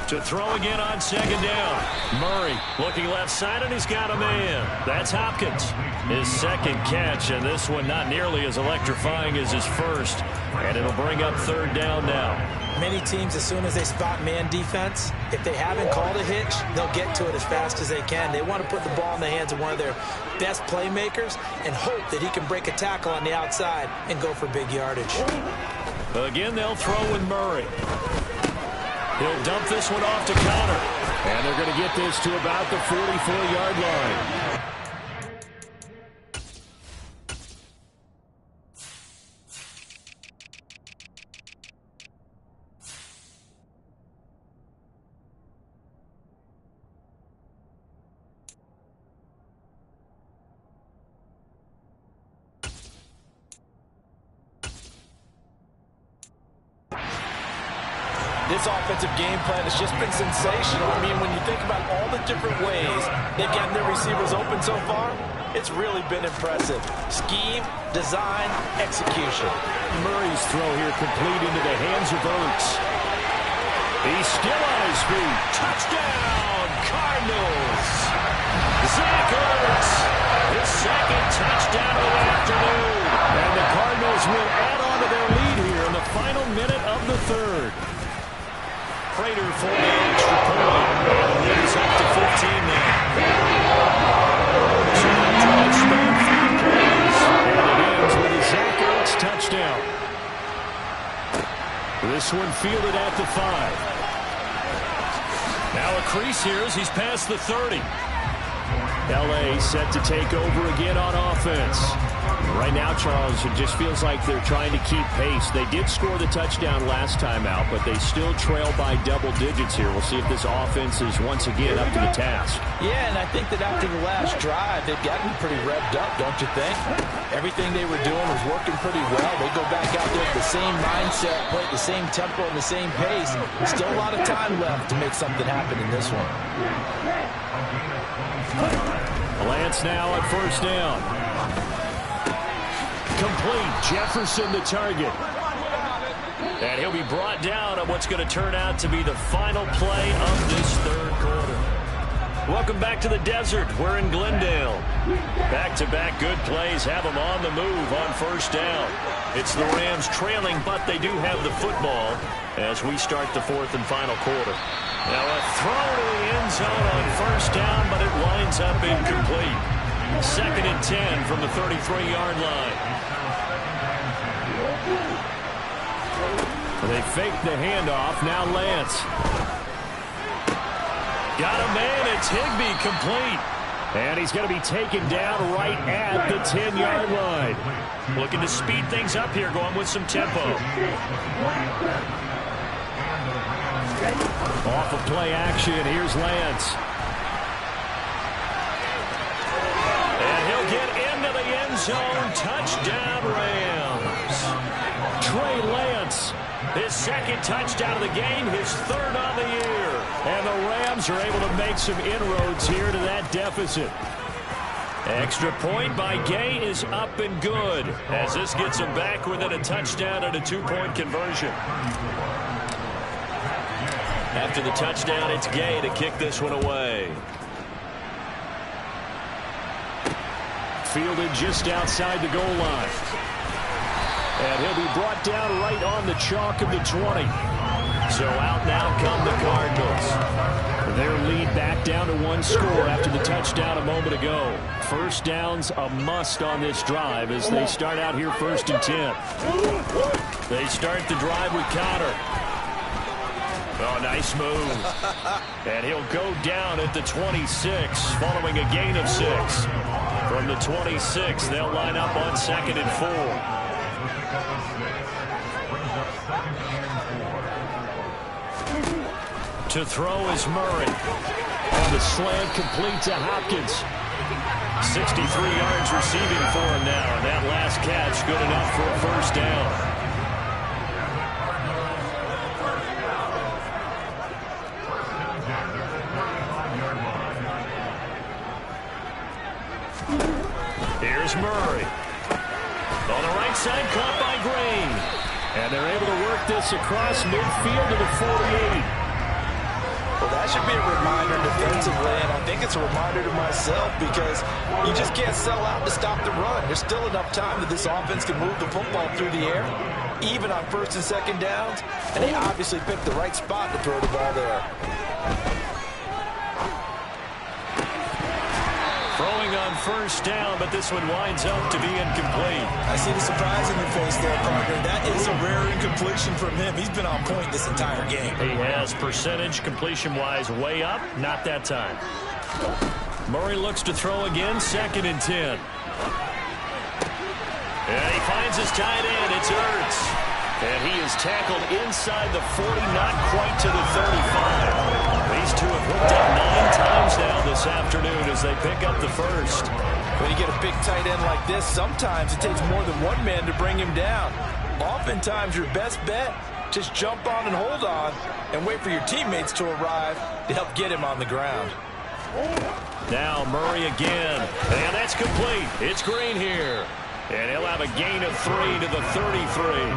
To throw again on second down. Murray looking left side, and he's got a man. That's Hopkins. His second catch, and this one not nearly as electrifying as his first. And it'll bring up third down now. Many teams, as soon as they spot man defense, if they haven't called a hitch, they'll get to it as fast as they can. They want to put the ball in the hands of one of their best playmakers and hope that he can break a tackle on the outside and go for big yardage. Again, they'll throw with Murray. He'll dump this one off to Connor. And they're going to get this to about the 44-yard line. This offensive game plan has just been sensational. I mean, when you think about all the different ways they've gotten their receivers open so far, it's really been impressive. Scheme, design, execution. Murray's throw here complete into the hands of Ertz. He's still on his feet. Touchdown, Cardinals. Zach Ertz, his second touchdown of the afternoon. And the Cardinals will add on to their lead here in the final minute of the third. Prater for the extra point. And the lead is up to 15 now. So that drive spanned 3 plays. And it ends with a Zach Ertz touchdown. This one fielded at the 5. Now a crease here as he's past the 30. L.A. set to take over again on offense. Right now, Charles, it just feels like they're trying to keep pace. They did score the touchdown last time out, but they still trail by double digits here. We'll see if this offense is once again up to the task. Yeah, and I think that after the last drive, they've gotten pretty revved up, don't you think? Everything they were doing was working pretty well. They go back out there with the same mindset, play at the same tempo and the same pace. Still a lot of time left to make something happen in this one. Lance now at first down. Complete. Jefferson the target. And he'll be brought down on what's going to turn out to be the final play of this third quarter. Welcome back to the desert. We're in Glendale. Back-to-back good plays have them on the move on first down. It's the Rams trailing, but they do have the football as we start the fourth and final quarter. Now a throw to the end zone on first down, but it winds up incomplete. 2nd and 10 from the 33-yard line. They fake the handoff. Now Lance. Got a man. It's Higbee complete. And he's going to be taken down right at the 10-yard line. Looking to speed things up here, going with some tempo. Off of play action, here's Lance. And he'll get into the end zone. Touchdown, Rams. Trey Lance, his second touchdown of the game, his third on the year. And the Rams are able to make some inroads here to that deficit. Extra point by Gay is up and good as this gets them back within a touchdown and a 2-point conversion. After the touchdown, it's Gay to kick this one away. fielded just outside the goal line. And he'll be brought down right on the chalk of the 20. So out now come the Cardinals. Their lead back down to 1 score after the touchdown a moment ago. First down's a must on this drive as they start out here 1st and 10. They start the drive with Conner. Oh, nice move. And he'll go down at the 26 following a gain of 6. From the 26, they'll line up on 2nd and 4. To throw is Murray. On the slant, complete to Hopkins. 63 yards receiving for him now, and that last catch good enough for a first down. Here's Murray. On the right side, caught by Green. And they're able to work this across midfield to the 48. Well, that should be a reminder defensively, and I think it's a reminder to myself because you just can't sell out to stop the run. There's still enough time that this offense can move the football through the air, even on 1st and 2nd downs, and they obviously picked the right spot to throw the ball there. Throwing on 1st down, but this one winds up to be incomplete. I see the surprise in your face there, partner. That is a rare incompletion from him. He's been on point this entire game. He has percentage completion-wise way up. Not that time. Murray looks to throw again, 2nd and 10. And he finds his tight end. It's Ertz. And he is tackled inside the 40, not quite to the 35. These two have hooked up 9 times now this afternoon as they pick up the first. When you get a big tight end like this, sometimes it takes more than one man to bring him down. Oftentimes, your best bet, just jump on and hold on and wait for your teammates to arrive to help get him on the ground. Now Murray again, and that's complete. It's Green here, and he'll have a gain of 3 to the 33.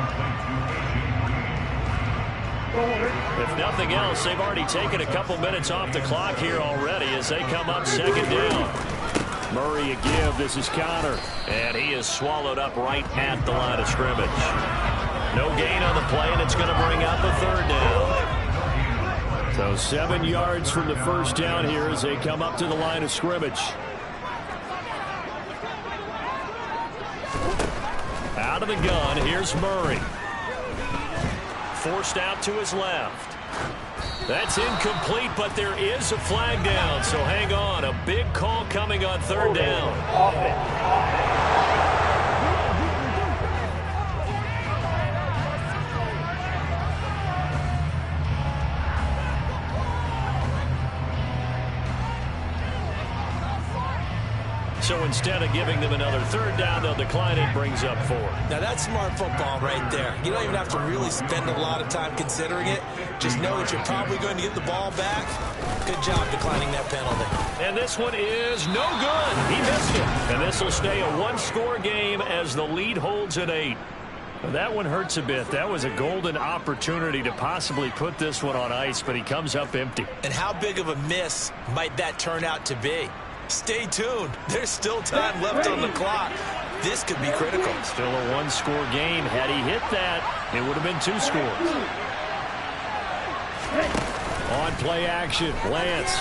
If nothing else, they've already taken a couple minutes off the clock here already as they come up 2nd down. Murray a give. This is Conner. And he is swallowed up right at the line of scrimmage. No gain on the play, and it's going to bring up a 3rd down. So 7 yards from the first down here as they come up to the line of scrimmage. Out of the gun, here's Murray. Forced out to his left. That's incomplete, but there is a flag down, so hang on. A big call coming on 3rd down. So instead of giving them another 3rd down, they'll decline it, brings up 4. Now that's smart football right there. You don't even have to really spend a lot of time considering it. Just know that you're probably going to get the ball back. Good job declining that penalty. And this one is no good. He missed it. And this will stay a 1-score game as the lead holds at 8. That one hurts a bit. That was a golden opportunity to possibly put this one on ice, but he comes up empty. And how big of a miss might that turn out to be? Stay tuned. There's still time left on the clock. This could be critical. Still a 1-score game. Had he hit that, it would have been 2 scores. On play action, Lance.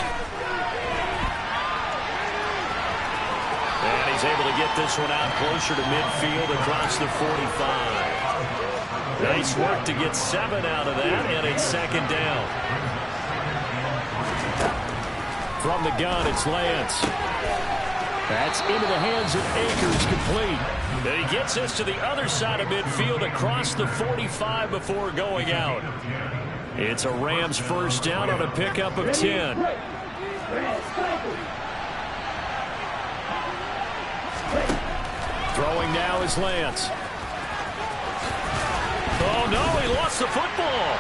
And he's able to get this one out closer to midfield across the 45. Nice work to get 7 out of that, and it's 2nd down. From the gun, it's Lance. That's into the hands of Akers, complete. And he gets this to the other side of midfield across the 45 before going out. It's a Rams 1st down on a pickup of 10. Throwing now is Lance. Oh, no, he lost the football.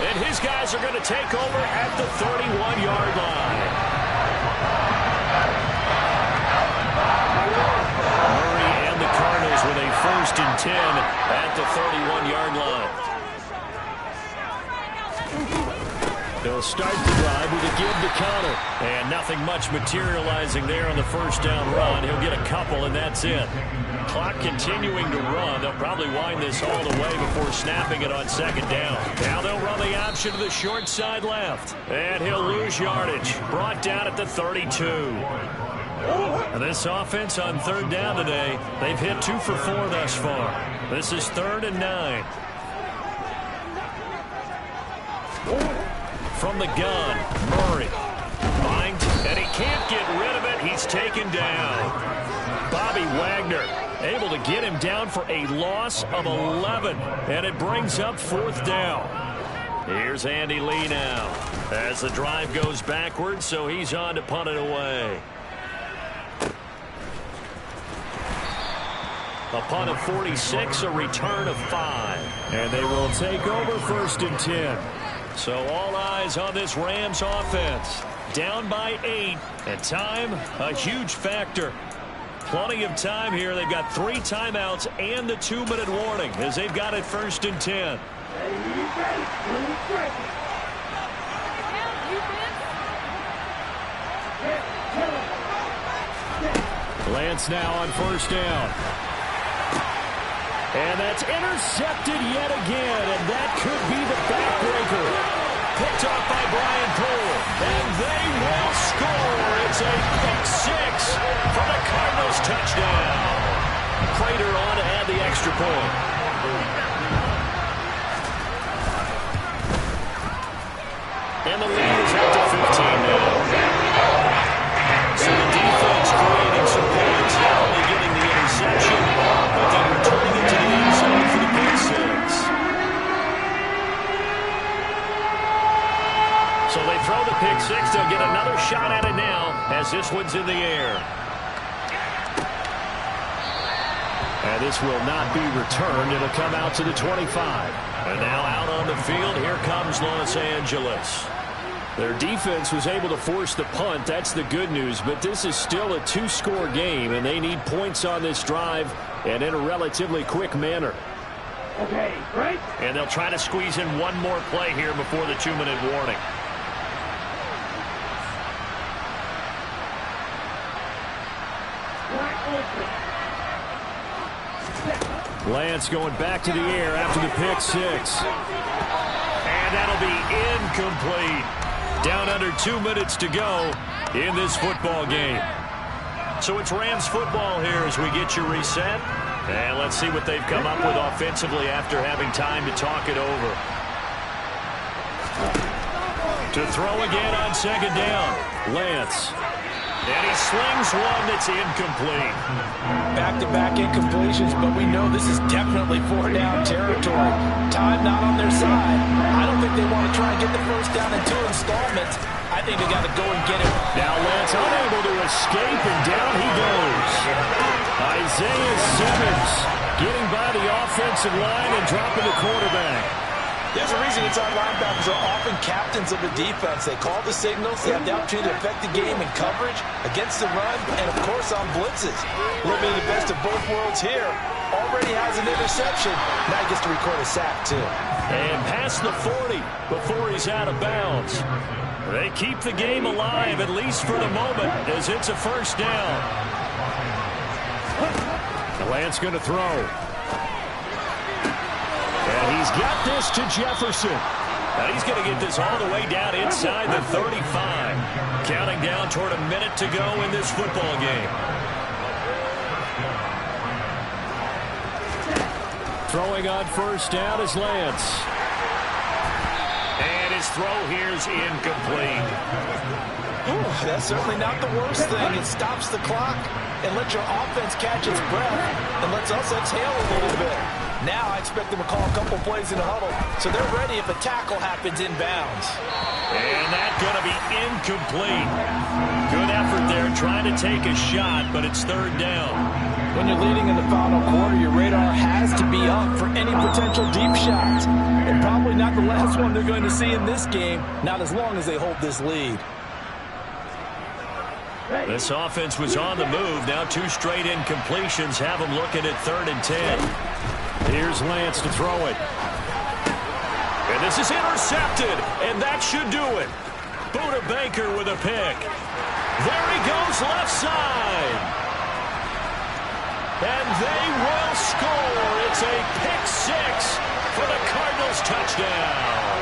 And his guys are going to take over at the 31-yard line. Murray and the Cardinals with a 1st and 10 at the 31-yard line. He'll start the drive with a give to Conner. And nothing much materializing there on the first down run. He'll get a couple, and that's it. Clock continuing to run. They'll probably wind this all the way before snapping it on second down. Now they'll run the option to the short side left. And he'll lose yardage. Brought down at the 32. And this offense on third down today, they've hit 2 for 4 thus far. This is 3rd and 9. From the gun, Murray. Finds, and he can't get rid of it. He's taken down. Bobby Wagner able to get him down for a loss of 11. And it brings up 4th down. Here's Andy Lee now as the drive goes backwards, so he's on to punt it away. A punt of 46, a return of 5. And they will take over 1st and 10. So all eyes on this Rams offense. Down by 8. And time, a huge factor. Plenty of time here. They've got 3 timeouts and the 2-minute warning as they've got it 1st and 10. Lance now on 1st down. And that's intercepted yet again, and that could be the backbreaker. Picked off by Brian Poole, and they will score. It's a pick 6 for the Cardinals touchdown. Prater on to add the extra point. And the lead is out to 15 now. So the defense creating some points, not only getting the interception, but then returning it to the end zone for the pick 6. So they throw the pick 6. They'll get another shot at it now as this one's in the air. And this will not be returned. It'll come out to the 25. And now out on the field, here comes Los Angeles. Their defense was able to force the punt. That's the good news. But this is still a 2-score game, and they need points on this drive and in a relatively quick manner. Okay, right? And they'll try to squeeze in one more play here before the 2-minute warning. Lance going back to the air after the pick 6. And that'll be incomplete. Down under 2 minutes to go in this football game. So it's Rams football here as we get you reset. And let's see what they've come up with offensively after having time to talk it over. To throw again on second down. Lance. And he slings one that's incomplete. Back-to-back incompletions, but we know this is definitely 4-down territory. Time not on their side. I don't think they want to try and get the first down in 2 installments. I think they got to go and get it. Now Lance unable to escape, and down he goes. Isaiah Simmons getting by the offensive line and dropping the quarterback. There's a reason inside linebackers are often captains of the defense. They call the signals. They have the opportunity to affect the game in coverage, against the run, and, of course, on blitzes. Living the best of both worlds here. Already has an interception. Now he gets to record a sack, too. And past the 40 before he's out of bounds. They keep the game alive, at least for the moment, as it's a first down. Lance going to throw. And he's got this to Jefferson. Now he's going to get this all the way down inside the 35. Counting down toward a minute to go in this football game. Throwing on first down is Lance. And his throw here is incomplete. Ooh, that's certainly not the worst thing. It stops the clock and lets your offense catch its breath and lets us exhale a little bit. Now I expect them to call a couple plays in a huddle, so they're ready if a tackle happens inbounds. And that's going to be incomplete. Good effort there trying to take a shot, but it's third down. When you're leading in the final quarter, your radar has to be up for any potential deep shots. And probably not the last one they're going to see in this game, not as long as they hold this lead. This offense was on the move. Now 2 straight incompletions have them looking at 3rd and 10. Here's Lance to throw it. And And this is intercepted, and that should do it. Buda Baker with a pick. There he goes left side. And they will score. It's a pick six for the Cardinals touchdown.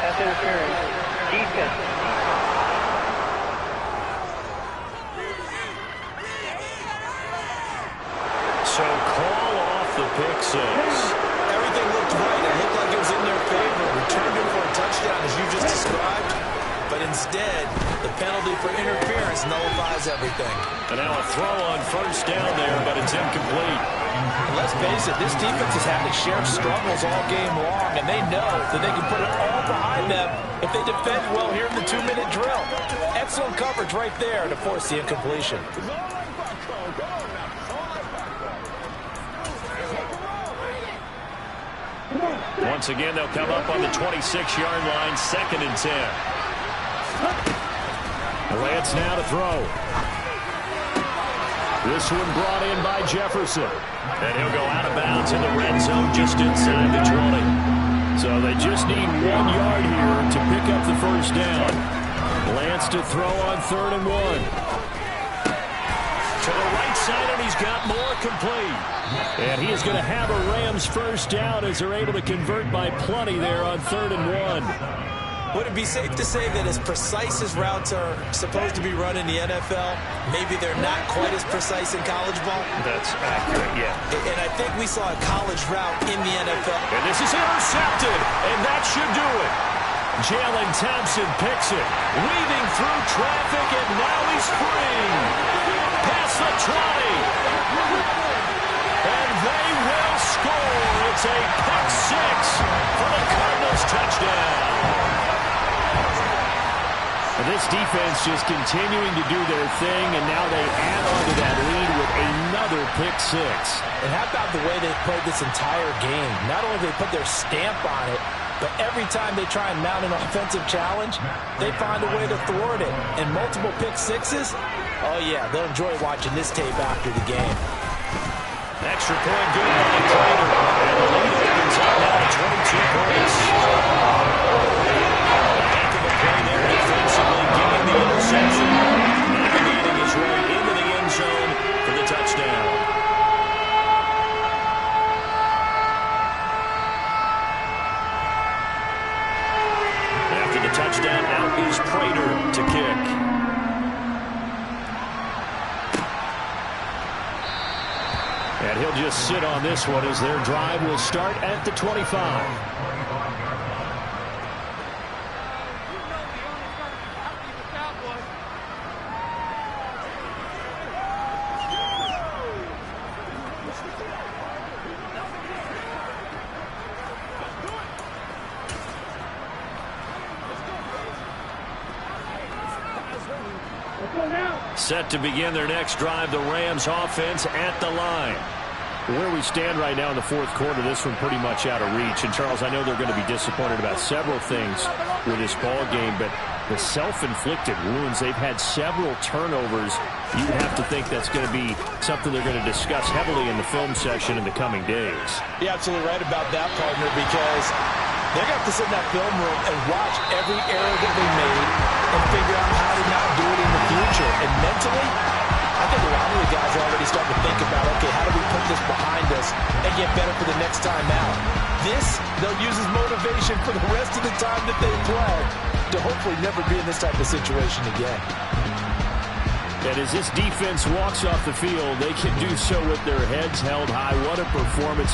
That's interference. Defense. So call off the pick six. Everything looked right. It looked like it was in their favor. Returned him for a touchdown, as you just described. But instead, the penalty for interference nullifies everything. And now a throw on first down there, but it's incomplete. And let's face it, this defense has had to share struggles all game long, and they know that they can put it all behind them if they defend well here in the 2-minute drill. Excellent coverage right there to force the incompletion. Once again, they'll come up on the 26-yard line, 2nd and 10. Lance now to throw. This one brought in by Jefferson. And he'll go out of bounds in the red zone just inside the 20. So they just need 1 yard here to pick up the first down. Lance to throw on 3rd and 1. To the right side, and he's got more complete. And he is going to have a Rams first down as they're able to convert by plenty there on 3rd and 1. Would it be safe to say that as precise as routes are supposed to be run in the NFL, maybe they're not quite as precise in college ball? That's accurate, yeah. And I think we saw a college route in the NFL. And this is intercepted, and that should do it. Jalen Thompson picks it, weaving through traffic, and now he's free. Past the 20. And they will score. It's a pick six for the Cardinals touchdown. And this defense just continuing to do their thing, and now they add on to that lead with another pick six. And how about the way they played this entire game? Not only did they put their stamp on it, but every time they try and mount an offensive challenge, they find a way to thwart it. And multiple pick sixes, oh yeah, they'll enjoy watching this tape after the game. Extra point good by Prater. And the lead opens up now to 22 points. Back of the play there defensively, getting the interception. Navigating his way into the end zone for the touchdown. After the touchdown, out is Prater to kick. And he'll just sit on this one as their drive will start at the 25. Set to begin their next drive, the Rams offense at the line. Where we stand right now in the fourth quarter, this one pretty much out of reach. And, Charles, I know they're going to be disappointed about several things with this ball game, but the self-inflicted wounds, they've had several turnovers. You would have to think that's going to be something they're going to discuss heavily in the film session in the coming days. You're absolutely right about that, partner, because they're going to have to sit in that film room and watch every error that they made and figure out how to not do it in the future. And mentally, I think a lot of the guys are already starting to think about, okay, how do we put this behind us and get better for the next time out? This, they'll use as motivation for the rest of the time that they play to hopefully never be in this type of situation again. And as this defense walks off the field, they can do so with their heads held high. What a performance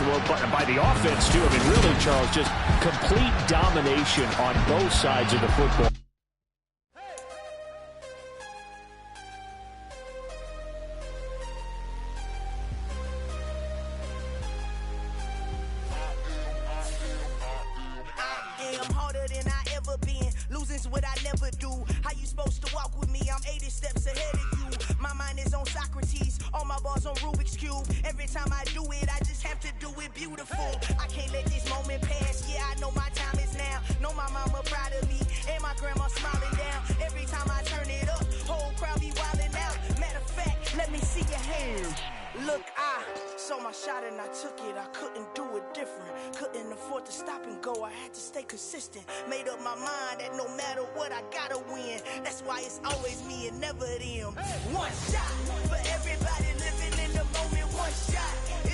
by the offense, too. I mean, really, Charles, just complete domination on both sides of the football. saw my shot and I took it. I couldn't do it different. Couldn't afford to stop and go. I had to stay consistent. Made up my mind that no matter what, I gotta win. That's why it's always me and never them. One shot for everybody living in the moment. One shot.